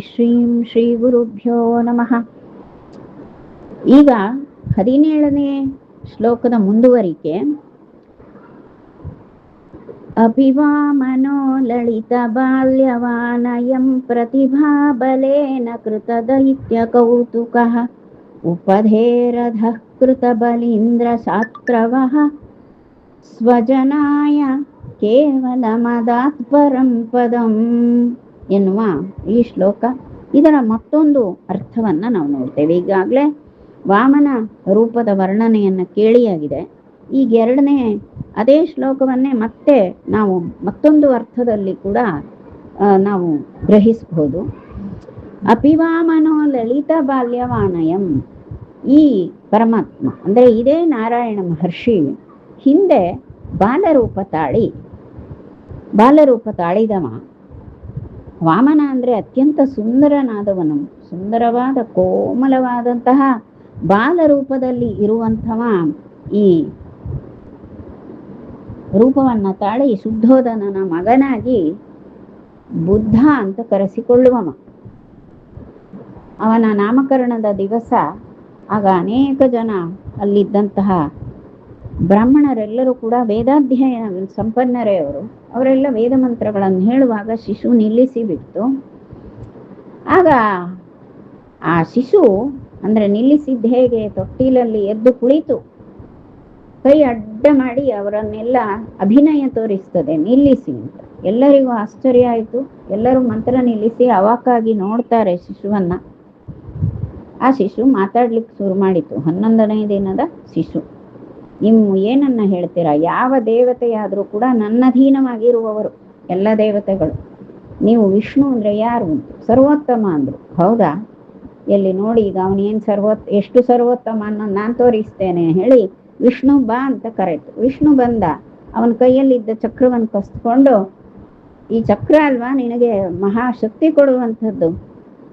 ಶ್ರೀಂ ಶ್ರೀ ಗುರುಭ್ಯೋ ನಮಃ. ಈಗ 17ನೇ ಶ್ಲೋಕದ ಮುಂದುವರಿಕೆ. ಅಪಿವಾಮನೋ ಲಲಿತ ಬಾಲ್ಯವಾನಯಂ ಪ್ರತಿಭಾ ಬಲೇನ ಕೃತ ದೈತ್ಯ ಕೌತುಕಃ ಉಪಧೇರಧಃ ಕೃತ ಬಲೀಂದ್ರ ಶಾಸ್ತ್ರವಃ ಸ್ವಜನಾಯ ಕೇವಲ ಮದಾತ್ ಪರಂ ಪದಂ ಎನ್ನುವ ಈ ಶ್ಲೋಕ. ಇದರ ಮತ್ತೊಂದು ಅರ್ಥವನ್ನ ನಾವು ನೋಡ್ತೇವೆ. ಈಗಾಗಲೇ ವಾಮನ ರೂಪದ ವರ್ಣನೆಯನ್ನ ಕೇಳಿಯಾಗಿದೆ. ಈಗ ಎರಡನೇ ಅದೇ ಶ್ಲೋಕವನ್ನೇ ಮತ್ತೆ ನಾವು ಮತ್ತೊಂದು ಅರ್ಥದಲ್ಲಿ ಕೂಡ ನಾವು ಗ್ರಹಿಸಬಹುದು. ಅಪಿವಾಮನೋ ಲಲಿತ ಬಾಲ್ಯವಾನಯಂ, ಈ ಪರಮಾತ್ಮ ಅಂದ್ರೆ ಇದೇ ನಾರಾಯಣ ಮಹರ್ಷಿ ಹಿಂದೆ ಬಾಲರೂಪ ತಾಳಿದವ. ವಾಮನ ಅಂದ್ರೆ ಅತ್ಯಂತ ಸುಂದರನಾದವನು, ಸುಂದರವಾದ ಕೋಮಲವಾದಂತಹ ಬಾಲರೂಪದಲ್ಲಿ ಇರುವಂಥವ. ಈ ರೂಪವನ್ನ ತಾಳಿ ಶುದ್ಧೋಧನನ ಮಗನಾಗಿ ಬುದ್ಧ ಅಂತ ಕರೆಸಿಕೊಳ್ಳುವವ. ಅವನ ನಾಮಕರಣದ ದಿವಸ ಆಗ ಅನೇಕ ಜನ ಅಲ್ಲಿದ್ದಂತಹ ಬ್ರಾಹ್ಮಣರೆಲ್ಲರೂ ಕೂಡ ವೇದಾಧ್ಯಯನ ಸಂಪನ್ನರೇ ಅವರೆಲ್ಲ ವೇದ ಮಂತ್ರಗಳನ್ನು ಹೇಳುವಾಗ ಶಿಶು ನಿಲ್ಲಿಸಿ ಬಿಟ್ಟು, ಆಗ ಆ ಶಿಶು ಅಂದ್ರೆ ನಿಲ್ಲಿಸಿದ್ದು ಹೇಗೆ, ತೊಟ್ಟಿಲಲ್ಲಿ ಎದ್ದು ಕುಳಿತು ಕೈ ಅಡ್ಡ ಮಾಡಿ ಅವರನ್ನೆಲ್ಲ ಅಭಿನಯ ತೋರಿಸ್ತದೆ ನಿಲ್ಲಿಸಿ ಅಂತ. ಎಲ್ಲರಿಗೂ ಆಶ್ಚರ್ಯ ಆಯಿತು. ಎಲ್ಲರೂ ಮಂತ್ರ ನಿಲ್ಲಿಸಿ ಅವಾಕಾಗಿ ನೋಡ್ತಾರೆ ಶಿಶುವನ್ನ. ಆ ಶಿಶು ಮಾತಾಡ್ಲಿಕ್ಕೆ ಶುರು ಮಾಡಿತು. 11ನೇ ದಿನದ ಶಿಶು. ನೀವು ಏನನ್ನ ಹೇಳ್ತೀರಾ? ಯಾವ ದೇವತೆಯಾದ್ರೂ ಕೂಡ ನನ್ನ ಅಧೀನವಾಗಿರುವವರು ಎಲ್ಲ ದೇವತೆಗಳು. ನೀವು ವಿಷ್ಣು ಅಂದ್ರೆ ಯಾರು? ಸರ್ವೋತ್ತಮ ಅಂದ್ರು. ಹೌದಾ? ಎಲ್ಲಿ ನೋಡಿ, ಈಗ ಅವನೇನ್ ಎಷ್ಟು ಸರ್ವೋತ್ತಮ ಅನ್ನೋದು ನಾನು ತೋರಿಸ್ತೇನೆ ಹೇಳಿ ವಿಷ್ಣು ಬಾ ಅಂತ ಕರೆಯಿತು. ವಿಷ್ಣು ಬಂದ. ಅವನ ಕೈಯಲ್ಲಿದ್ದ ಚಕ್ರವನ್ನು ಕಸ್ಕೊಂಡು, ಈ ಚಕ್ರ ಅಲ್ವಾ ನಿನಗೆ ಮಹಾಶಕ್ತಿ ಕೊಡುವಂಥದ್ದು,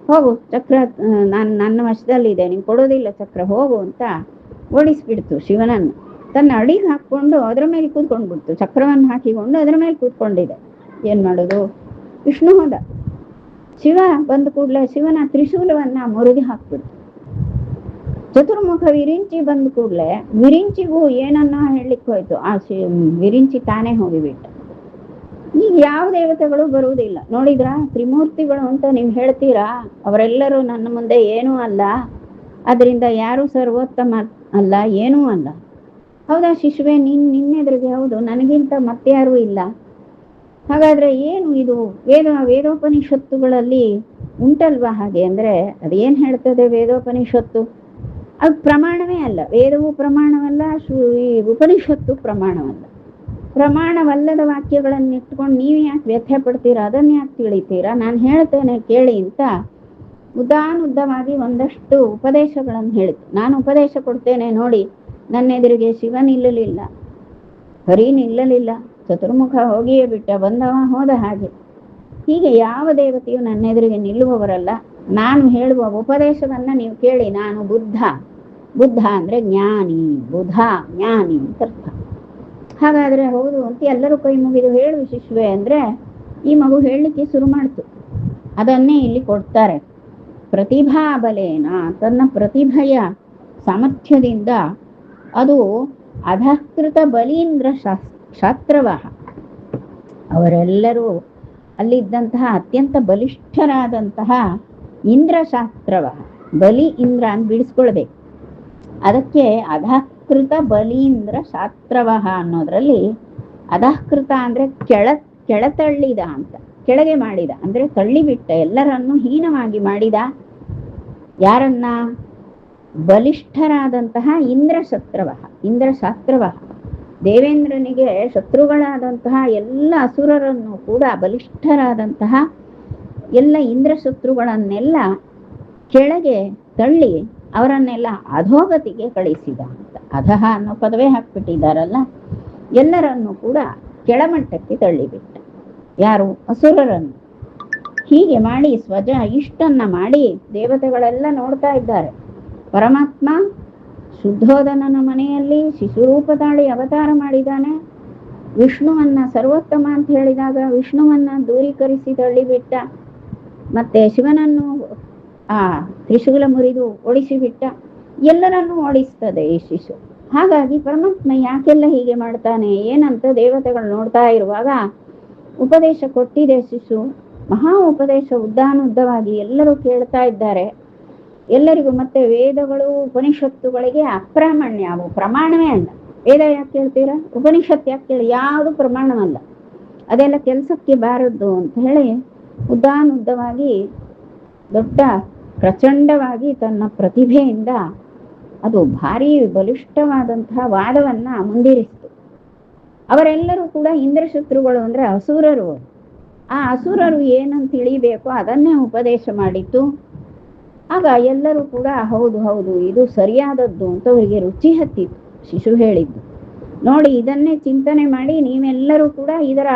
ಹೋಗು ಚಕ್ರ ನನ್ನ ವಶದಲ್ಲಿದೆ, ನೀನು ಕೊಡೋದಿಲ್ಲ ಚಕ್ರ, ಹೋಗು ಅಂತ ಓಡಿಸ್ಬಿಡ್ತು ಶಿವನನ್ನು. ತನ್ನ ಅಡಿಗೆ ಹಾಕೊಂಡು ಅದರ ಮೇಲೆ ಕೂತ್ಕೊಂಡ್ಬಿಡ್ತು. ಚಕ್ರವನ್ನು ಹಾಕಿಕೊಂಡು ಅದರ ಮೇಲೆ ಕೂತ್ಕೊಂಡಿದೆ. ಏನ್ ಮಾಡೋದು? ವಿಷ್ಣು ಹೋದ. ಶಿವ ಬಂದ ಕೂಡಲೇ ಶಿವನ ತ್ರಿಶೂಲವನ್ನ ಮುರಿದು ಹಾಕ್ಬಿಡ್ತು. ಚತುರ್ಮುಖ ವಿರಿಂಚಿ ಬಂದ ಕೂಡಲೇ ವಿರಿಂಚಿಗೂ ಏನನ್ನ ಹೇಳಲಿಕ್ಕೆ ಹೋಯ್ತು. ಆ ವಿರಿಂಚಿ ತಾನೇ ಹೋಗಿಬಿಟ್ಟ. ಈಗ ಯಾವ ದೇವತೆಗಳು ಬರುವುದಿಲ್ಲ. ನೋಡಿದ್ರ, ತ್ರಿಮೂರ್ತಿಗಳು ಅಂತ ನೀವು ಹೇಳ್ತೀರಾ, ಅವರೆಲ್ಲರೂ ನನ್ನ ಮುಂದೆ ಏನೂ ಅಲ್ಲ, ಅದರಿಂದ ಯಾರು ಸರ್ವೋತ್ತಮ ಅಲ್ಲ, ಏನೂ ಅಲ್ಲ. ಹೌದಾ ಶಿಶುವೆ, ನಿನ್ನೆದ್ರಿಗೆ ಹೌದು, ನನಗಿಂತ ಮತ್ಯಾರೂ ಇಲ್ಲ. ಹಾಗಾದ್ರೆ ಏನು ಇದು? ವೇದೋಪನಿಷತ್ತುಗಳಲ್ಲಿ ಉಂಟಲ್ವಾ ಹಾಗೆ? ಅಂದ್ರೆ ಅದೇನ್ ಹೇಳ್ತದೆ ವೇದೋಪನಿಷತ್ತು? ಅದು ಪ್ರಮಾಣವೇ ಅಲ್ಲ. ವೇದವು ಪ್ರಮಾಣವಲ್ಲ, ಈ ಉಪನಿಷತ್ತು ಪ್ರಮಾಣವಲ್ಲ. ಪ್ರಮಾಣವಲ್ಲದ ವಾಕ್ಯಗಳನ್ನು ಇಟ್ಕೊಂಡು ನೀವು ಯಾಕೆ ವ್ಯಥೆ ಪಡ್ತೀರಾ? ಅದನ್ನ ಯಾಕೆ ತಿಳಿತೀರಾ? ನಾನು ಹೇಳ್ತೇನೆ ಕೇಳಿ ಅಂತ ಉದ್ದಾನುದ್ದವಾಗಿ ಒಂದಷ್ಟು ಉಪದೇಶಗಳನ್ನು ಹೇಳಿತು. ನಾನು ಉಪದೇಶ ಕೊಡ್ತೇನೆ ನೋಡಿ, ನನ್ನ ಎದುರಿಗೆ ಶಿವ ನಿಲ್ಲಲಿಲ್ಲ, ಹರಿ ನಿಲ್ಲಲಿಲ್ಲ, ಚತುರ್ಮುಖ ಹೋಗಿಯೇ ಬಿಟ್ಟ, ಬಂದವ ಹೋದ ಹಾಗೆ. ಹೀಗೆ ಯಾವ ದೇವತೆಯು ನನ್ನ ಎದುರಿಗೆ ನಿಲ್ಲುವವರಲ್ಲ. ನಾನು ಹೇಳುವ ಉಪದೇಶವನ್ನ ನೀವು ಕೇಳಿ. ನಾನು ಬುದ್ಧ ಅಂದ್ರೆ ಜ್ಞಾನಿ, ಬುಧ ಜ್ಞಾನಿ ಅಂತ ಅರ್ಥ. ಹಾಗಾದ್ರೆ ಹೌದು ಅಂತ ಎಲ್ಲರೂ ಕೈ ಮುಗಿದು ಹೇಳು ಶಿಶುವೆ ಅಂದ್ರೆ ಈ ಮಗು ಹೇಳಲಿಕ್ಕೆ ಶುರು ಮಾಡ್ತು. ಅದನ್ನೇ ಇಲ್ಲಿ ಕೊಡ್ತಾರೆ. ಪ್ರತಿಭಾ ಬಲೇನ, ತನ್ನ ಪ್ರತಿಭೆಯ ಸಾಮರ್ಥ್ಯದಿಂದ ಅದು ಅಧಃಕೃತ ಬಲೀಂದ್ರ ಶಾಸ್ತ್ರವಃ, ಅವರೆಲ್ಲರೂ ಅಲ್ಲಿದ್ದಂತಹ ಅತ್ಯಂತ ಬಲಿಷ್ಠರಾದಂತಹ ಇಂದ್ರಶಾಸ್ತ್ರವಃ, ಬಲಿ ಇಂದ್ರ ಅಂತ ಬಿಡಿಸ್ಕೊಳ್ಬೇಕು. ಅದಕ್ಕೆ ಅಧಃಕೃತ ಬಲೀಂದ್ರ ಶಾಸ್ತ್ರವಃ ಅನ್ನೋದ್ರಲ್ಲಿ ಅಧಃಕೃತ ಅಂದ್ರೆ ಕೆಳತಳ್ಳಿದ ಅಂತ, ಕೆಳಗೆ ಮಾಡಿದ ಅಂದ್ರೆ ತಳ್ಳಿಬಿಟ್ಟ, ಎಲ್ಲರನ್ನೂ ಹೀನವಾಗಿ ಮಾಡಿದ. ಯಾರನ್ನ? ಬಲಿಷ್ಠರಾದಂತಹ ಇಂದ್ರಶಾಸ್ತ್ರವಃ, ದೇವೇಂದ್ರನಿಗೆ ಶತ್ರುಗಳಾದಂತಹ ಎಲ್ಲ ಅಸುರರನ್ನು ಕೂಡ, ಬಲಿಷ್ಠರಾದಂತಹ ಎಲ್ಲ ಇಂದ್ರಶತ್ರುಗಳನ್ನೆಲ್ಲ ಕೆಳಗೆ ತಳ್ಳಿ ಅವರನ್ನೆಲ್ಲ ಅಧೋಗತಿಗೆ ಕಳಿಸಿದ ಅಂತ. ಅಧಃ ಅನ್ನೋ ಪದವೇ ಹಾಕ್ಬಿಟ್ಟಿದ್ದಾರಲ್ಲ, ಎಲ್ಲರನ್ನೂ ಕೂಡ ಕೆಳಮಟ್ಟಕ್ಕೆ ತಳ್ಳಿಬಿಟ್ಟ. ಯಾರು? ಅಸುರರನ್ನು. ಹೀಗೆ ಮಾಡಿ ಸ್ವಜ ಇಷ್ಟನ್ನ ಮಾಡಿ ದೇವತೆಗಳೆಲ್ಲ ನೋಡ್ತಾ ಇದ್ದಾರೆ. ಪರಮಾತ್ಮ ಶುದ್ಧೋಧನನ ಮನೆಯಲ್ಲಿ ಶಿಶುರೂಪ ತಾಳಿ ಅವತಾರ ಮಾಡಿದ್ದಾನೆ. ವಿಷ್ಣುವನ್ನ ಸರ್ವೋತ್ತಮ ಅಂತ ಹೇಳಿದಾಗ ವಿಷ್ಣುವನ್ನ ದೂರೀಕರಿಸಿ ತಳ್ಳಿಬಿಟ್ಟ, ಮತ್ತೆ ಶಿವನನ್ನು ಆ ತ್ರಿಶೂಲ ಮುರಿದು ಓಡಿಸಿಬಿಟ್ಟ. ಎಲ್ಲರನ್ನೂ ಓಡಿಸ್ತದೆ ಈ ಶಿಶು. ಹಾಗಾಗಿ ಪರಮಾತ್ಮ ಯಾಕೆಲ್ಲ ಹೀಗೆ ಮಾಡ್ತಾನೆ ಏನಂತ ದೇವತೆಗಳು ನೋಡ್ತಾ ಇರುವಾಗ ಉಪದೇಶ ಕೊಟ್ಟಿದೆ ಶಿಶು. ಮಹಾ ಉಪದೇಶ, ಉದ್ದಾನುದ್ದವಾಗಿ ಎಲ್ಲರೂ ಕೇಳ್ತಾ ಇದ್ದಾರೆ. ಎಲ್ಲರಿಗೂ ಮತ್ತೆ ವೇದಗಳು ಉಪನಿಷತ್ತುಗಳಿಗೆ ಅಪ್ರಾಮಾಣ್ಯ, ಅವು ಪ್ರಮಾಣವೇ ಅಲ್ಲ. ವೇದ ಯಾಕೆ ಕೇಳ್ತೀರಾ, ಉಪನಿಷತ್ ಯಾಕೆ ಕೇಳಿ, ಯಾವುದು ಪ್ರಮಾಣವಲ್ಲ, ಅದೆಲ್ಲ ಕೆಲಸಕ್ಕೆ ಬಾರದ್ದು ಅಂತ ಹೇಳಿ ಉದ್ದಾನುದ್ದವಾಗಿ ದೊಡ್ಡ ಪ್ರಚಂಡವಾಗಿ ತನ್ನ ಪ್ರತಿಭೆಯಿಂದ ಅದು ಭಾರಿ ಬಲಿಷ್ಠವಾದಂತಹ ವಾದವನ್ನ ಮುಂದಿರಿಸಿತು. ಅವರೆಲ್ಲರೂ ಕೂಡ ಇಂದ್ರಶತ್ರುಗಳು, ಅಂದ್ರೆ ಅಸುರರು. ಆ ಅಸುರರು ಏನಂತ ತಿಳಿಬೇಕು ಅದನ್ನೇ ಉಪದೇಶ ಮಾಡಿತ್ತು. ಆಗ ಎಲ್ಲರೂ ಕೂಡ ಹೌದು ಹೌದು ಇದು ಸರಿಯಾದದ್ದು ಅಂತ ಅವರಿಗೆ ರುಚಿ ಹತ್ತಿತ್ತು. ಶಿಶು ಹೇಳಿದ್ದು ನೋಡಿ, ಇದನ್ನೇ ಚಿಂತನೆ ಮಾಡಿ ನೀವೆಲ್ಲರೂ ಕೂಡ ಇದರ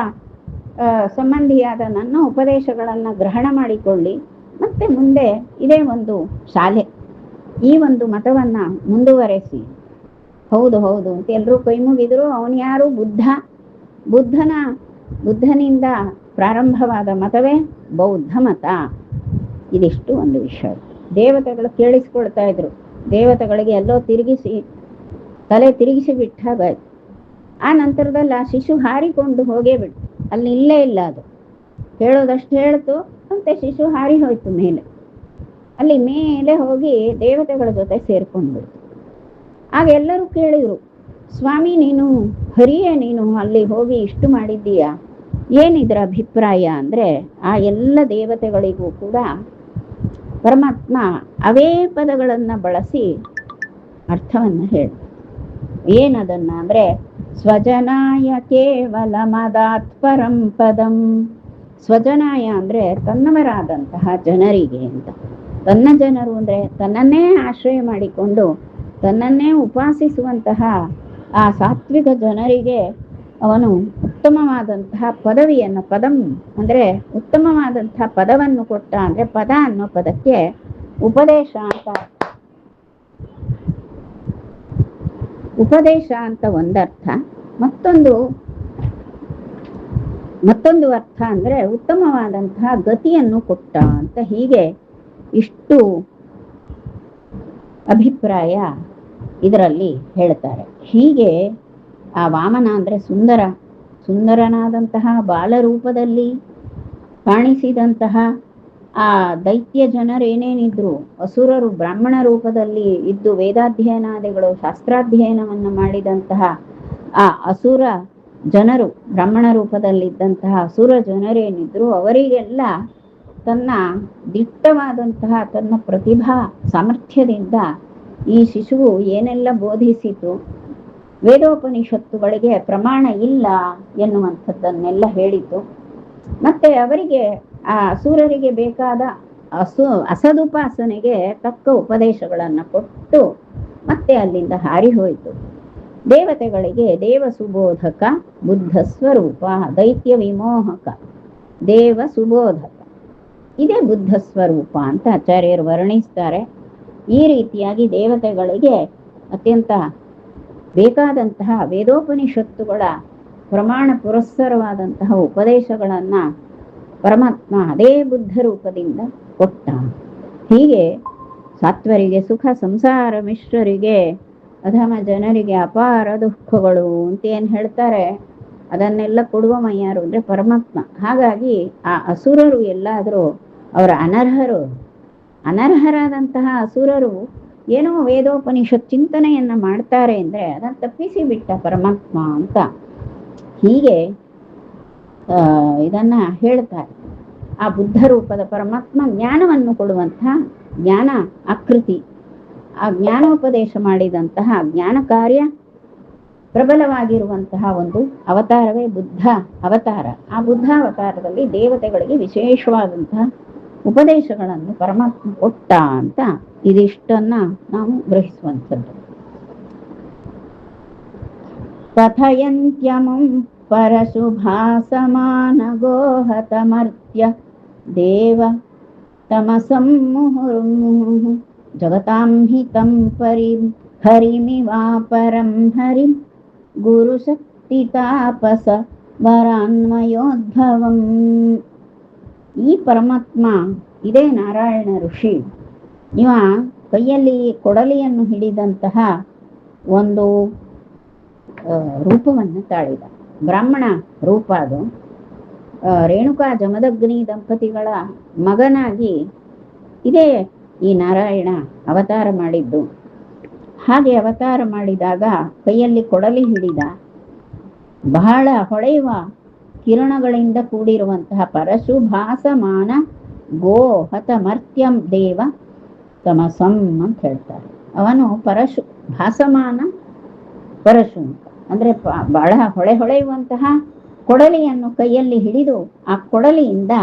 ಸಂಬಂಧಿಯಾದ ನನ್ನ ಉಪದೇಶಗಳನ್ನ ಗ್ರಹಣ ಮಾಡಿಕೊಳ್ಳಿ, ಮತ್ತೆ ಮುಂದೆ ಇದೇ ಒಂದು ಶಾಲೆ, ಈ ಒಂದು ಮತವನ್ನ ಮುಂದುವರೆಸಿ. ಹೌದು ಹೌದು ಅಂತ ಎಲ್ಲರೂ ಕೈ ಮುಗಿದ್ರು. ಅವನು ಯಾರು? ಬುದ್ಧನಿಂದ ಪ್ರಾರಂಭವಾದ ಮತವೇ ಬೌದ್ಧ ಮತ. ಇದಿಷ್ಟು ಒಂದು ವಿಷಯ. ದೇವತೆಗಳು ಕೇಳಿಸ್ಕೊಳ್ತಾ ಇದ್ರು. ದೇವತೆಗಳಿಗೆ ಎಲ್ಲೋ ತಲೆ ತಿರುಗಿಸಿ ಬಿಟ್ಟಾಗ ಆ ನಂತರದಲ್ಲಿ ಆ ಶಿಶು ಹಾರಿಕೊಂಡು ಹೋಗೇ ಬಿಟ್ಟು ಅಲ್ಲಿ ಇಲ್ಲೇ ಇಲ್ಲ. ಅದು ಹೇಳೋದಷ್ಟು ಹೇಳ್ತು ಮತ್ತೆ ಶಿಶು ಹಾರಿ ಹೋಯ್ತು ಮೇಲೆ. ಅಲ್ಲಿ ಮೇಲೆ ಹೋಗಿ ದೇವತೆಗಳ ಜೊತೆ ಸೇರ್ಕೊಂಡ್ಬಿಡ್ತು. ಆಗ ಎಲ್ಲರೂ ಕೇಳಿದ್ರು, ಸ್ವಾಮಿ ನೀನು ಹರಿಯೇ, ನೀನು ಅಲ್ಲಿ ಹೋಗಿ ಇಷ್ಟು ಮಾಡಿದ್ದೀಯಾ, ಏನಿದ್ರ ಅಭಿಪ್ರಾಯ ಅಂದ್ರೆ ಆ ಎಲ್ಲ ದೇವತೆಗಳಿಗೂ ಕೂಡ ಪರಮಾತ್ಮ ಅವೇ ಪದಗಳನ್ನ ಬಳಸಿ ಅರ್ಥವನ್ನ ಹೇಳ. ಏನದನ್ನ ಅಂದ್ರೆ ಸ್ವಜನಾಯ ಕೇವಲ ಮದಾತ್ ಪರಂ ಪದಂ. ಸ್ವಜನಾಯ ಅಂದ್ರೆ ತನ್ನವರಾದಂತಹ ಜನರಿಗೆ ಅಂತ. ತನ್ನ ಜನರು ಅಂದ್ರೆ ತನ್ನನ್ನೇ ಆಶ್ರಯ ಮಾಡಿಕೊಂಡು ತನ್ನನ್ನೇ ಉಪಾಸಿಸುವಂತಹ ಆ ಸಾತ್ವಿಕ ಜನರಿಗೆ ಅವನು ಉತ್ತಮವಾದಂತಹ ಪದವಿಯನ್ನು, ಪದಂ ಅಂದ್ರೆ ಉತ್ತಮವಾದಂತಹ ಪದವನ್ನು ಕೊಟ್ಟ. ಅಂದ್ರೆ ಪದ ಅನ್ನೋ ಪದಕ್ಕೆ ಉಪದೇಶ ಅಂತ ಒಂದರ್ಥ, ಮತ್ತೊಂದು ಅರ್ಥ ಅಂದ್ರೆ ಉತ್ತಮವಾದಂತಹ ಗತಿಯನ್ನು ಕೊಟ್ಟ ಅಂತ. ಹೀಗೆ ಇಷ್ಟು ಅಭಿಪ್ರಾಯ ಇದರಲ್ಲಿ ಹೇಳ್ತಾರೆ. ಹೀಗೆ ಆ ವಾಮನ ಅಂದ್ರೆ ಸುಂದರನಾದಂತಹ ಬಾಲರೂಪದಲ್ಲಿ ಕಾಣಿಸಿದಂತಹ ಆ ದೈತ್ಯ ಜನರೇನೇನಿದ್ರು, ಅಸುರರು ಬ್ರಾಹ್ಮಣ ರೂಪದಲ್ಲಿ ಇದ್ದು ವೇದಾಧ್ಯಯನಾದಿಗಳು ಶಾಸ್ತ್ರಾಧ್ಯಯನವನ್ನು ಮಾಡಿದಂತಹ ಆ ಅಸುರ ಜನರು, ಬ್ರಾಹ್ಮಣ ರೂಪದಲ್ಲಿದ್ದಂತಹ ಅಸುರ ಜನರೇನಿದ್ರು ಅವರಿಗೆಲ್ಲ ತನ್ನ ದಿಟ್ಟವಾದಂತಹ ತನ್ನ ಪ್ರತಿಭಾ ಸಾಮರ್ಥ್ಯದಿಂದ ಈ ಶಿಶುವು ಏನೆಲ್ಲ ಬೋಧಿಸಿತು, ವೇದೋಪನಿಷತ್ತುಗಳಿಗೆ ಪ್ರಮಾಣ ಇಲ್ಲ ಎನ್ನುವಂಥದ್ದನ್ನೆಲ್ಲ ಹೇಳಿತು. ಮತ್ತೆ ಅವರಿಗೆ ಆ ಅಸುರರಿಗೆ ಬೇಕಾದ ಅಸದುಪಾಸನೆಗೆ ತಕ್ಕ ಉಪದೇಶಗಳನ್ನ ಕೊಟ್ಟು ಮತ್ತೆ ಅಲ್ಲಿಂದ ಹಾರಿ ಹೋಯಿತು. ದೇವತೆಗಳಿಗೆ ದೇವ ಸುಬೋಧಕ, ಬುದ್ಧ ಸ್ವರೂಪ, ದೈತ್ಯ ವಿಮೋಹಕ, ದೇವ ಸುಬೋಧಕ, ಇದೇ ಬುದ್ಧ ಸ್ವರೂಪ ಅಂತ ಆಚಾರ್ಯರು ವರ್ಣಿಸ್ತಾರೆ. ಈ ರೀತಿಯಾಗಿ ದೇವತೆಗಳಿಗೆ ಅತ್ಯಂತ ಬೇಕಾದಂತಹ ವೇದೋಪನಿಷತ್ತುಗಳ ಪ್ರಮಾಣ ಪುರಸ್ಸರವಾದಂತಹ ಉಪದೇಶಗಳನ್ನ ಪರಮಾತ್ಮ ಅದೇ ಬುದ್ಧ ರೂಪದಿಂದ ಕೊಟ್ಟ. ಹೀಗೆ ಸಾತ್ವರಿಗೆ ಸುಖ ಸಂಸಾರ ಮಿಶ್ರರಿಗೆ ಅಧಮ ಜನರಿಗೆ ಅಪಾರ ದುಃಖಗಳು ಅಂತ ಏನ್ ಹೇಳ್ತಾರೆ, ಅದನ್ನೆಲ್ಲ ಕೊಡುವ ಯಾರು ಅಂದ್ರೆ ಪರಮಾತ್ಮ. ಹಾಗಾಗಿ ಆ ಅಸುರರು ಎಲ್ಲಾದ್ರೂ ಅವರ ಅನರ್ಹರಾದಂತಹ ಅಸುರರು ಏನೋ ವೇದೋಪನಿಷತ್ ಚಿಂತನೆಯನ್ನ ಮಾಡ್ತಾರೆ ಅಂದ್ರೆ ಅದನ್ನ ತಪ್ಪಿಸಿ ಬಿಟ್ಟ ಪರಮಾತ್ಮ ಅಂತ ಹೀಗೆ ಇದನ್ನ ಹೇಳ್ತಾರೆ. ಆ ಬುದ್ಧ ರೂಪದ ಪರಮಾತ್ಮ ಜ್ಞಾನವನ್ನು ಕೊಡುವಂತಹ ಜ್ಞಾನ ಆಕೃತಿ, ಆ ಜ್ಞಾನೋಪದೇಶ ಮಾಡಿದಂತಹ ಜ್ಞಾನ ಕಾರ್ಯ ಪ್ರಬಲವಾಗಿರುವಂತಹ ಒಂದು ಅವತಾರವೇ ಬುದ್ಧ ಅವತಾರ. ಆ ಬುದ್ಧ ಅವತಾರದಲ್ಲಿ ದೇವತೆಗಳಿಗೆ ವಿಶೇಷವಾದಂತಹ ಉಪದೇಶಗಳನ್ನು ಪರಮಾತ್ಮ ಕೊಟ್ಟ ಅಂತ ಇದಿಷ್ಟನ್ನ ನಾವು ಗ್ರಹಿಸುವಂಥದ್ದು. ಕಥಯಂತ್ಯಮಂ ಪರಶುಭಾಸಮಾನ ಗೋಹತಮರ್ತ್ಯ ದೇವ ತಮಸಂ ಮುಹುರ್ಮುಹುಃ ಜಗತಾಂ ಹಿತಂ ಹರಿಮಿವಾಪರಂ ಹರಿಂ ಗುರುಶಕ್ತಿ ತಾಪಸ ವರಾನ್ವಯೋದ್ಭವಂ. ಈ ಪರಮಾತ್ಮ ಇದೇ ನಾರಾಯಣ ಋಷಿ. ಇವ ಕೈಯಲ್ಲಿ ಕೊಡಲಿಯನ್ನು ಹಿಡಿದಂತಹ ಒಂದು ರೂಪವನ್ನು ತಾಳಿದ. ಬ್ರಾಹ್ಮಣ ರೂಪ ಅದು. ರೇಣುಕಾ ಜಮದಗ್ನಿ ದಂಪತಿಗಳ ಮಗನಾಗಿ ಇದೇ ಈ ನಾರಾಯಣ ಅವತಾರ ಮಾಡಿದ್ದು. ಹಾಗೆ ಅವತಾರ ಮಾಡಿದಾಗ ಕೈಯಲ್ಲಿ ಕೊಡಲಿ ಹಿಡಿದ. ಬಹಳ ಹೊಳೆಯುವ ಕಿರಣಗಳಿಂದ ಕೂಡಿರುವಂತಹ ಪರಶು ಭಾಸಮಾನ ಗೋ ಹತ ಮರ್ತ್ಯಂ ದೇವ ತಮಸಂ ಅಂತ ಹೇಳ್ತಾರೆ. ಅವನು ಪರಶು, ಭಾಸಮಾನ ಪರಶು ಅಂತ ಅಂದ್ರೆ ಬಹಳ ಹೊಳೆಯುವಂತಹ ಕೊಡಲಿಯನ್ನು ಕೈಯಲ್ಲಿ ಹಿಡಿದು ಆ ಕೊಡಲಿಯಿಂದ,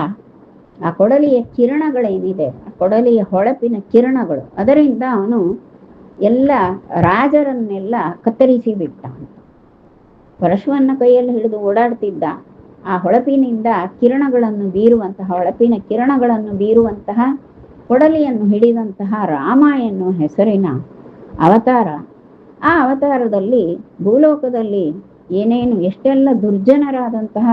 ಆ ಕೊಡಲಿಯ ಕಿರಣಗಳೇನಿದೆ, ಆ ಕೊಡಲಿಯ ಹೊಳಪಿನ ಕಿರಣಗಳು, ಅದರಿಂದ ಅವನು ಎಲ್ಲ ರಾಜರನ್ನೆಲ್ಲ ಕತ್ತರಿಸಿ ಬಿಟ್ಟ. ಪರಶುವನ್ನು ಕೈಯಲ್ಲಿ ಹಿಡಿದು ಓಡಾಡ್ತಿದ್ದ. ಆ ಹೊಳಪಿನಿಂದ ಕಿರಣಗಳನ್ನು ಬೀರುವಂತಹ, ಹೊಳಪಿನ ಕಿರಣಗಳನ್ನು ಬೀರುವಂತಹ ಕೊಡಲಿಯನ್ನು ಹಿಡಿದಂತಹ ರಾಮ ಎನ್ನುವ ಹೆಸರಿನ ಅವತಾರ. ಆ ಅವತಾರದಲ್ಲಿ ಭೂಲೋಕದಲ್ಲಿ ಏನೇನು ಎಷ್ಟೆಲ್ಲ ದುರ್ಜನರಾದಂತಹ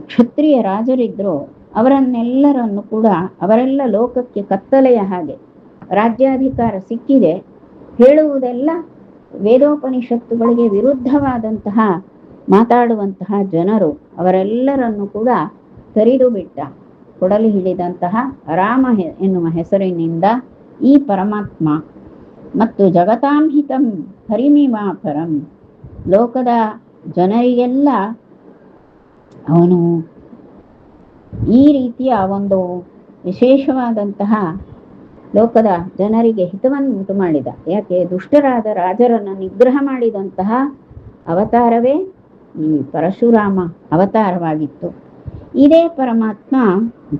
ಕ್ಷತ್ರಿಯ ರಾಜರಿದ್ರು ಅವರನ್ನೆಲ್ಲರನ್ನು ಕೂಡ, ಅವರೆಲ್ಲ ಲೋಕಕ್ಕೆ ಕತ್ತಲೆಯ ಹಾಗೆ, ರಾಜ್ಯಾಧಿಕಾರ ಸಿಕ್ಕಿದೆ ಹೇಳುವುದೆಲ್ಲ ವೇದೋಪನಿಷತ್ತುಗಳಿಗೆ ವಿರುದ್ಧವಾದಂತಹ ಮಾತಾಡುವಂತಹ ಜನರು, ಅವರೆಲ್ಲರನ್ನು ಕೂಡ ತರಿದು ಬಿಟ್ಟ. ಕೊಡಲಿ ಹಿಡಿದಂತಹ ರಾಮ ಎನ್ನುವ ಹೆಸರಿನಿಂದ ಈ ಪರಮಾತ್ಮ ಮತ್ತು ಜಗತಾಂಹಿತಂ ಹರಿಮಿವಾಪರಂ, ಲೋಕದ ಜನರಿಗೆಲ್ಲ ಅವನು ಈ ರೀತಿಯ ಒಂದು ವಿಶೇಷವಾದಂತಹ ಲೋಕದ ಜನರಿಗೆ ಹಿತವನ್ನು ಉಂಟು ಮಾಡಿದ. ಯಾಕೆ? ದುಷ್ಟರಾದ ರಾಜರನ್ನು ನಿಗ್ರಹ ಮಾಡಿದಂತಹ ಅವತಾರವೇ ಈ ಪರಶುರಾಮ ಅವತಾರವಾಗಿತ್ತು. ಇದೇ ಪರಮಾತ್ಮ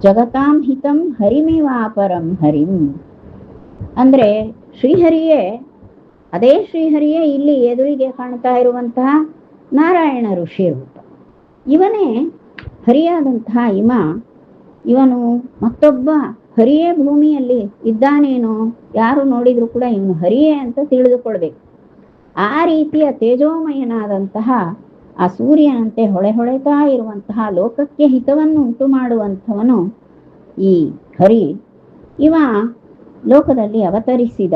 ಜಗತಾಂ ಹಿತಂ ಹರಿಮಿವಾಪರಂ ಹರಿಂ ಅಂದ್ರೆ ಶ್ರೀಹರಿಯೇ, ಅದೇ ಶ್ರೀಹರಿಯೇ ಇಲ್ಲಿ ಎದುರಿಗೆ ಕಾಣ್ತಾ ಇರುವಂತಹ ನಾರಾಯಣ ಋಷಿ ರೂಪ. ಇವನೇ ಹರಿಯಾದಂತಹ ಇವನು ಮತ್ತೊಬ್ಬ ಹರಿಯೇ ಭೂಮಿಯಲ್ಲಿ ಇದ್ದಾನೇನೋ, ಯಾರು ನೋಡಿದ್ರು ಕೂಡ ಇವನು ಹರಿಯೇ ಅಂತ ತಿಳಿದುಕೊಳ್ಬೇಕು. ಆ ರೀತಿಯ ತೇಜೋಮಯನಾದಂತಹ, ಆ ಸೂರ್ಯನಂತೆ ಹೊಳೆತಾ ಇರುವಂತಹ, ಲೋಕಕ್ಕೆ ಹಿತವನ್ನು ಉಂಟು ಮಾಡುವಂಥವನು ಈ ಹರಿ. ಇವ ಲೋಕದಲ್ಲಿ ಅವತರಿಸಿದ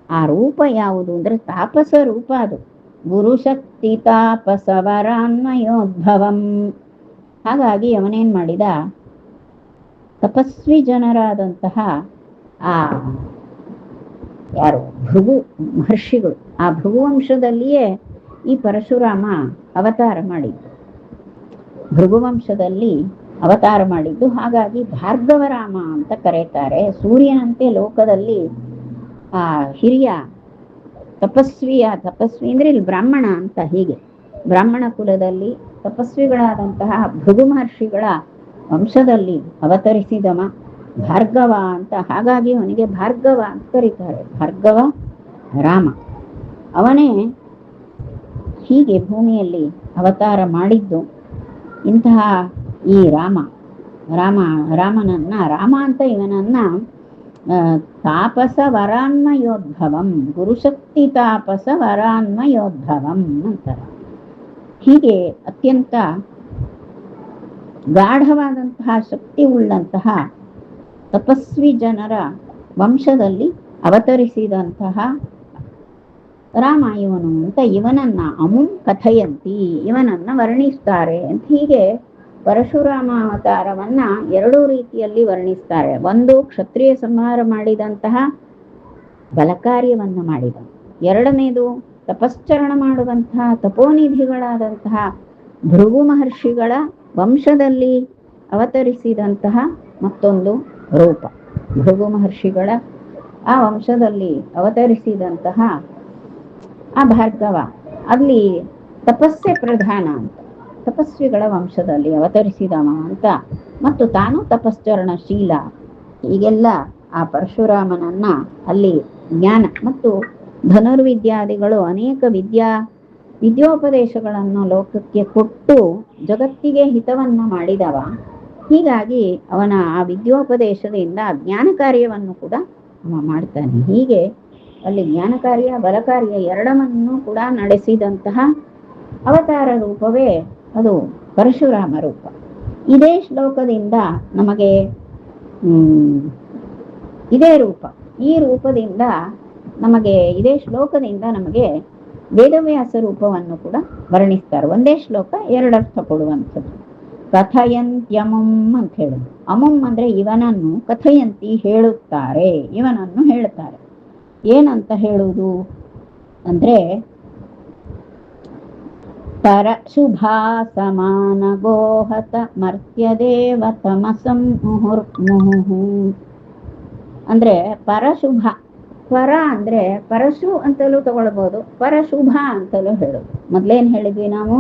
ಆ ರೂಪ ಯಾವುದು ಅಂದ್ರೆ ತಾಪಸ ರೂಪ. ಅದು ಗುರುಶಕ್ತಿ ತಾಪಸ ವರಾನ್ವಯೋದ್ಭವಂ. ಹಾಗಾಗಿ ಅವನೇನ್ ಮಾಡಿದ, ತಪಸ್ವಿ ಜನರಾದಂತಹ ಆ ಯಾರು ಭೃಗು ಮಹರ್ಷಿಗಳು, ಆ ಭೃಗುವಂಶದಲ್ಲಿಯೇ ಈ ಪರಶುರಾಮ ಅವತಾರ ಮಾಡಿದ್ದು. ಭೃಗುವಂಶದಲ್ಲಿ ಅವತಾರ ಮಾಡಿದ್ದು. ಹಾಗಾಗಿ ಭಾರ್ಗವರಾಮ ಅಂತ ಕರೀತಾರೆ. ಸೂರ್ಯನಂತೆ ಲೋಕದಲ್ಲಿ ಆ ಹಿರಿಯ ತಪಸ್ವಿ ಅಂದ್ರೆ ಇಲ್ಲಿ ಬ್ರಾಹ್ಮಣ ಅಂತ, ಹೀಗೆ ಬ್ರಾಹ್ಮಣ ಕುಲದಲ್ಲಿ ತಪಸ್ವಿಗಳಾದಂತಹ ಭೃಗು ಮಹರ್ಷಿಗಳ ವಂಶದಲ್ಲಿ ಅವತರಿಸಿದವ ಭಾರ್ಗವ ಅಂತ. ಹಾಗಾಗಿ ಅವನಿಗೆ ಭಾರ್ಗವ ಅಂತ ಕರೀತಾರೆ. ಭಾರ್ಗವ ರಾಮ ಅವನೇ ಹೀಗೆ ಭೂಮಿಯಲ್ಲಿ ಅವತಾರ ಮಾಡಿದ್ದು. ಇಂತಹ ಈ ರಾಮನನ್ನ ರಾಮ ಅಂತ ಇವನನ್ನ ತಾಪಸ ವರಾನ್ವಯೋದ್ಭವಂ, ಗುರುಶಕ್ತಿ ತಾಪಸ ವರಾನ್ವಯೋದ್ಭವಂ ಅಂತಾರೆ. ಹೀಗೆ ಅತ್ಯಂತ ಗಾಢವಾದಂತಹ ಶಕ್ತಿ ಉಳ್ಳಂತಹ ತಪಸ್ವಿ ಜನರ ವಂಶದಲ್ಲಿ ಅವತರಿಸಿದಂತಹ ರಾಮ ಇವನು ಅಂತ ಇವನನ್ನ ಅಮುಂ ಕಥಯಂತಿ, ಇವನನ್ನ ವರ್ಣಿಸ್ತಾರೆ ಅಂತ. ಹೀಗೆ ಪರಶುರಾಮ ಅವತಾರವನ್ನ ಎರಡೂ ರೀತಿಯಲ್ಲಿ ವರ್ಣಿಸ್ತಾರೆ. ಒಂದು, ಕ್ಷತ್ರಿಯ ಸಂಹಾರ ಮಾಡಿದಂತಹ ಬಲಕಾರ್ಯವನ್ನು ಮಾಡಿದ. ಎರಡನೇದು, ತಪಶ್ಚರಣ ಮಾಡುವಂತಹ ತಪೋನಿಧಿಗಳಾದಂತಹ ಭೃಗು ಮಹರ್ಷಿಗಳ ವಂಶದಲ್ಲಿ ಅವತರಿಸಿದಂತಹ ಮತ್ತೊಂದು ರೂಪ. ಭೃಗು ಮಹರ್ಷಿಗಳ ಆ ವಂಶದಲ್ಲಿ ಅವತರಿಸಿದಂತಹ ಆ ಭಾರ್ಗವ, ಅಲ್ಲಿ ತಪಸ್ಸೆ ಪ್ರಧಾನ ಅಂತ, ತಪಸ್ವಿಗಳ ವಂಶದಲ್ಲಿ ಅವತರಿಸಿದವ ಅಂತ. ಮತ್ತು ತಾನು ತಪಶ್ಚರಣಶೀಲ. ಹೀಗೆಲ್ಲ ಆ ಪರಶುರಾಮನನ್ನ ಅಲ್ಲಿ ಜ್ಞಾನ ಮತ್ತು ಧನುರ್ವಿದ್ಯಾದಿಗಳು ಅನೇಕ ವಿದ್ಯೋಪದೇಶಗಳನ್ನು ಲೋಕಕ್ಕೆ ಕೊಟ್ಟು ಜಗತ್ತಿಗೆ ಹಿತವನ್ನು ಮಾಡಿದವ. ಹೀಗಾಗಿ ಅವನ ಆ ವಿದ್ಯೋಪದೇಶದಿಂದ ಜ್ಞಾನ ಕಾರ್ಯವನ್ನು ಕೂಡ ಅವ ಮಾಡ್ತಾನೆ. ಹೀಗೆ ಅಲ್ಲಿ ಜ್ಞಾನ ಕಾರ್ಯ ಬಲ ಕಾರ್ಯ ಎರಡನ್ನೂ ಕೂಡ ನಡೆಸಿದಂತಹ ಅವತಾರ ರೂಪವೇ ಅದು ಪರಶುರಾಮ ರೂಪ. ಇದೇ ಶ್ಲೋಕದಿಂದ ನಮಗೆ ಇದೇ ರೂಪ, ಈ ರೂಪದಿಂದ ನಮಗೆ, ಇದೇ ಶ್ಲೋಕದಿಂದ ನಮಗೆ ವೇದವ್ಯಾಸ ರೂಪವನ್ನು ಕೂಡ ವರ್ಣಿಸ್ತಾರೆ. ಒಂದೇ ಶ್ಲೋಕ ಎರಡರ್ಥ ಕೊಡುವಂಥದ್ದು. ಕಥಯಂತ್ಯಮಂ ಅಂತ ಹೇಳುದು. ಅಮಂ ಅಂದ್ರೆ ಇವನನ್ನು, ಕಥಯಂತಿ ಹೇಳುತ್ತಾರೆ, ಇವನನ್ನು ಹೇಳ್ತಾರೆ. ಏನಂತ ಹೇಳುವುದು ಅಂದ್ರೆ ಪರ ಶುಭಾ ಸಮಾನ ಗೋಹತ ಮರ್ತ್ಯದೇವ ತಮಸಂ ಮುಹುರ್ಮುಹು ಅಂದ್ರೆ ಪರಶುಭ. ಪರ ಅಂದ್ರೆ ಪರಶು ಅಂತಲೂ ತಗೊಳ್ಬಹುದು, ಪರಶುಭ ಅಂತಲೂ ಹೇಳುದು. ಮೊದ್ಲೇನ್ ಹೇಳಿದ್ವಿ ನಾವು?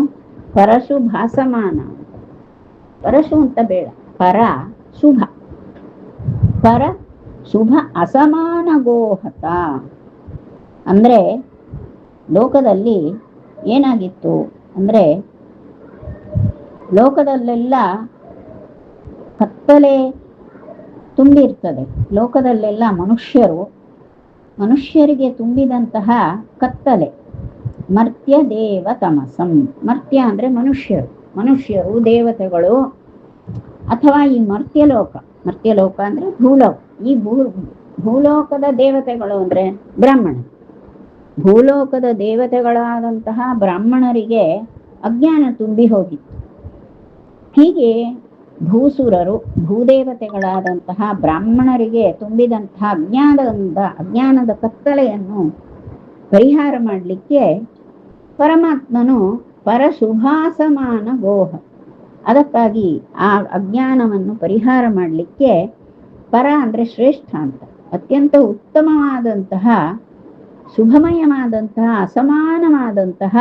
ಪರಶುಭ ಸಮಾನ. ಪರಶು ಅಂತ ಬೇಡ, ಪರ ಶುಭ. ಪರ ಶುಭ ಅಸಮಾನ ಗೋಹತ ಅಂದ್ರೆ ಲೋಕದಲ್ಲಿ ಏನಾಗಿತ್ತು ಅಂದ್ರೆ ಲೋಕದಲ್ಲೆಲ್ಲ ಕತ್ತಲೆ ತುಂಬಿರ್ತದೆ. ಲೋಕದಲ್ಲೆಲ್ಲ ಮನುಷ್ಯರಿಗೆ ತುಂಬಿದಂತಹ ಕತ್ತಲೆ. ಮರ್ತ್ಯ ದೇವ ತಮಸಂ. ಮರ್ತ್ಯ ಅಂದ್ರೆ ಮನುಷ್ಯರು ದೇವತೆಗಳು, ಅಥವಾ ಈ ಮರ್ತ್ಯಲೋಕ ಅಂದ್ರೆ ಭೂಲೋಕ. ಈ ಭೂಲೋಕದ ದೇವತೆಗಳು ಅಂದ್ರೆ ಬ್ರಾಹ್ಮಣ. ಭೂಲೋಕದ ದೇವತೆಗಳಾದಂತಹ ಬ್ರಾಹ್ಮಣರಿಗೆ ಅಜ್ಞಾನ ತುಂಬಿ ಹೋಗಿತ್ತು. ಹೀಗೆ ಭೂಸುರರು, ಭೂದೇವತೆಗಳಾದಂತಹ ಬ್ರಾಹ್ಮಣರಿಗೆ ತುಂಬಿದಂತಹ ಅಜ್ಞಾನದ ಕತ್ತಲೆಯನ್ನು ಪರಿಹಾರ ಮಾಡಲಿಕ್ಕೆ ಪರಮಾತ್ಮನು ಪರಶುಭಾಸಮಾನ ಗೋಹ. ಅದಕ್ಕಾಗಿ ಆ ಅಜ್ಞಾನವನ್ನು ಪರಿಹಾರ ಮಾಡಲಿಕ್ಕೆ ಪರ ಅಂದ್ರೆ ಶ್ರೇಷ್ಠ ಅಂತ, ಅತ್ಯಂತ ಉತ್ತಮವಾದಂತಹ, ಶುಭಮಯವಾದಂತಹ, ಅಸಮಾನವಾದಂತಹ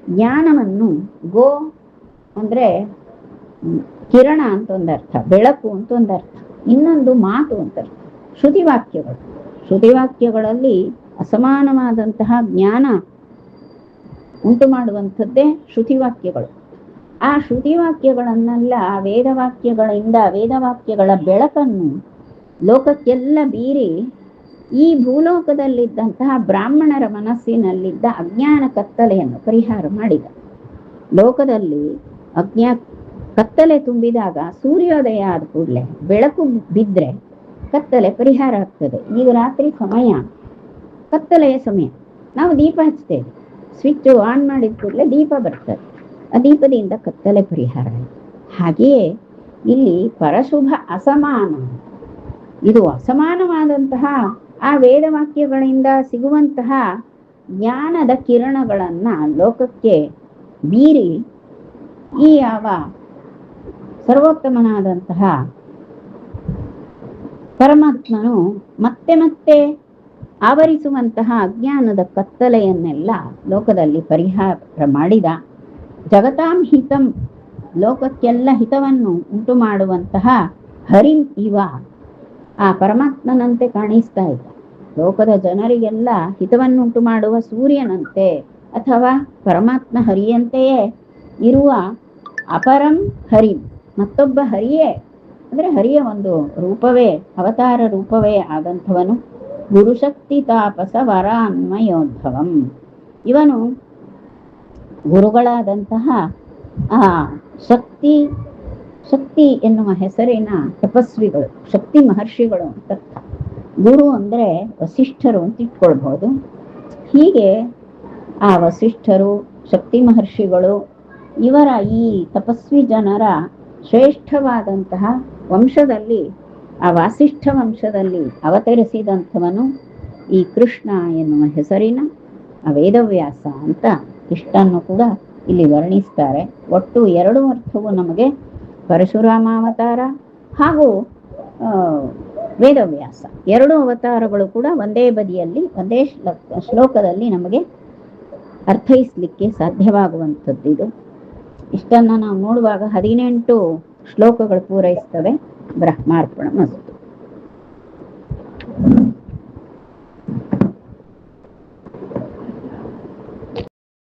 ಜ್ಞಾನವನ್ನು, ಗೋ ಅಂದ್ರೆ ಕಿರಣ ಅಂತ ಒಂದರ್ಥ, ಬೆಳಕು ಅಂತ ಒಂದರ್ಥ, ಇನ್ನೊಂದು ಮಾತು ಅಂತ ಅರ್ಥ. ಶ್ರುತಿವಾಕ್ಯಗಳಲ್ಲಿ ಅಸಮಾನವಾದಂತಹ ಜ್ಞಾನ ಉಂಟು ಮಾಡುವಂಥದ್ದೇ ಶ್ರುತಿವಾಕ್ಯಗಳು. ಆ ಶ್ರುತಿವಾಕ್ಯಗಳನ್ನೆಲ್ಲ ವೇದವಾಕ್ಯಗಳಿಂದ, ವೇದವಾಕ್ಯಗಳ ಬೆಳಕನ್ನು ಲೋಕಕ್ಕೆಲ್ಲ ಬೀರಿ ಈ ಭೂಲೋಕದಲ್ಲಿದ್ದಂತಹ ಬ್ರಾಹ್ಮಣರ ಮನಸ್ಸಿನಲ್ಲಿದ್ದ ಅಜ್ಞಾನ ಕತ್ತಲೆಯನ್ನು ಪರಿಹಾರ ಮಾಡಿದ. ಲೋಕದಲ್ಲಿ ಕತ್ತಲೆ ತುಂಬಿದಾಗ ಸೂರ್ಯೋದಯ ಆದ ಕೂಡಲೇ ಬೆಳಕು ಬಿದ್ದರೆ ಕತ್ತಲೆ ಪರಿಹಾರ ಆಗ್ತದೆ. ಈಗ ರಾತ್ರಿ ಸಮಯ, ಕತ್ತಲೆಯ ಸಮಯ, ನಾವು ದೀಪ ಹಚ್ತೇವೆ, ಸ್ವಿಚ್ ಆನ್ ಮಾಡಿದ ಕೂಡಲೇ ದೀಪ ಬರ್ತದೆ, ಆ ದೀಪದಿಂದ ಕತ್ತಲೆ ಪರಿಹಾರ ಆಯಿತು. ಹಾಗೆಯೇ ಇಲ್ಲಿ ಪರಶುಭ ಅಸಮಾನ, ಇದು ಅಸಮಾನವಾದಂತಹ ಆ ವೇದವಾಕ್ಯಗಳಿಂದ ಸಿಗುವಂತಹ ಜ್ಞಾನದ ಕಿರಣಗಳನ್ನ ಲೋಕಕ್ಕೆ ಬೀರಿ ಈ ಯಾವ ಸರ್ವೋತ್ತಮನಾದಂತಹ ಪರಮಾತ್ಮನು ಮತ್ತೆ ಮತ್ತೆ ಆವರಿಸುವಂತಹ ಅಜ್ಞಾನದ ಕತ್ತಲೆಯನ್ನೆಲ್ಲ ಲೋಕದಲ್ಲಿ ಪರಿಹಾರ ಮಾಡಿದ. ಜಗತಾಂ ಹಿತಂ, ಲೋಕಕ್ಕೆಲ್ಲ ಹಿತವನ್ನು ಉಂಟು ಮಾಡುವಂತಹ ಹರಿಂ ಇವ, ಆ ಪರಮಾತ್ಮನಂತೆ ಕಾಣಿಸ್ತಾ ಇದ್ದ. ಲೋಕದ ಜನರಿಗೆಲ್ಲ ಹಿತವನ್ನುಂಟು ಮಾಡುವ ಸೂರ್ಯನಂತೆ ಅಥವಾ ಪರಮಾತ್ಮ ಹರಿಯಂತೆಯೇ ಇರುವ ಅಪರಂ ಹರಿಂ, ಮತ್ತೊಬ್ಬ ಹರಿಯೇ ಅಂದ್ರೆ ಹರಿಯ ಒಂದು ರೂಪವೇ, ಅವತಾರ ರೂಪವೇ ಆದಂಥವನು ಗುರುಶಕ್ತಿ ತಾಪಸ ವರಾನ್ಮಯೋದ್ಭವಂ. ಇವನು ಗುರುಗಳಾದಂತಹ ಆ ಶಕ್ತಿ ಎನ್ನುವ ಹೆಸರಿನ ತಪಸ್ವಿಗಳು, ಶಕ್ತಿ ಮಹರ್ಷಿಗಳು ಅಂತ. ಗುರು ಅಂದ್ರೆ ವಸಿಷ್ಠರು ಅಂತ ಇಟ್ಕೊಳ್ಬಹುದು. ಹೀಗೆ ಆ ವಸಿಷ್ಠರು, ಶಕ್ತಿ ಮಹರ್ಷಿಗಳು, ಇವರ ಈ ತಪಸ್ವಿ ಜನರ ಶ್ರೇಷ್ಠವಾದಂತಹ ವಂಶದಲ್ಲಿ, ಆ ವಾಸಿಷ್ಠ ವಂಶದಲ್ಲಿ ಅವತರಿಸಿದಂಥವನು ಈ ಕೃಷ್ಣ ಎನ್ನುವ ಹೆಸರಿನ ವೇದವ್ಯಾಸ ಅಂತ ಇಷ್ಟನ್ನು ಕೂಡ ಇಲ್ಲಿ ವರ್ಣಿಸ್ತಾರೆ. ಒಟ್ಟು ಎರಡು ಅರ್ಥವು ನಮಗೆ ಪರಶುರಾಮ ಅವತಾರ ಹಾಗೂ ವೇದವ್ಯಾಸ, ಎರಡು ಅವತಾರಗಳು ಕೂಡ ಒಂದೇ ಬದಿಯಲ್ಲಿ, ಒಂದೇ ಶ್ಲೋಕದಲ್ಲಿ ನಮಗೆ ಅರ್ಥೈಸಲಿಕ್ಕೆ ಸಾಧ್ಯವಾಗುವಂಥದ್ದಿದು. ಇಷ್ಟನ್ನು ನಾವು ನೋಡುವಾಗ 18 ಶ್ಲೋಕಗಳು ಪೂರೈಸ್ತವೆ. ಬ್ರಹ್ಮಾರ್ಪಣ ಮಸ್ತು.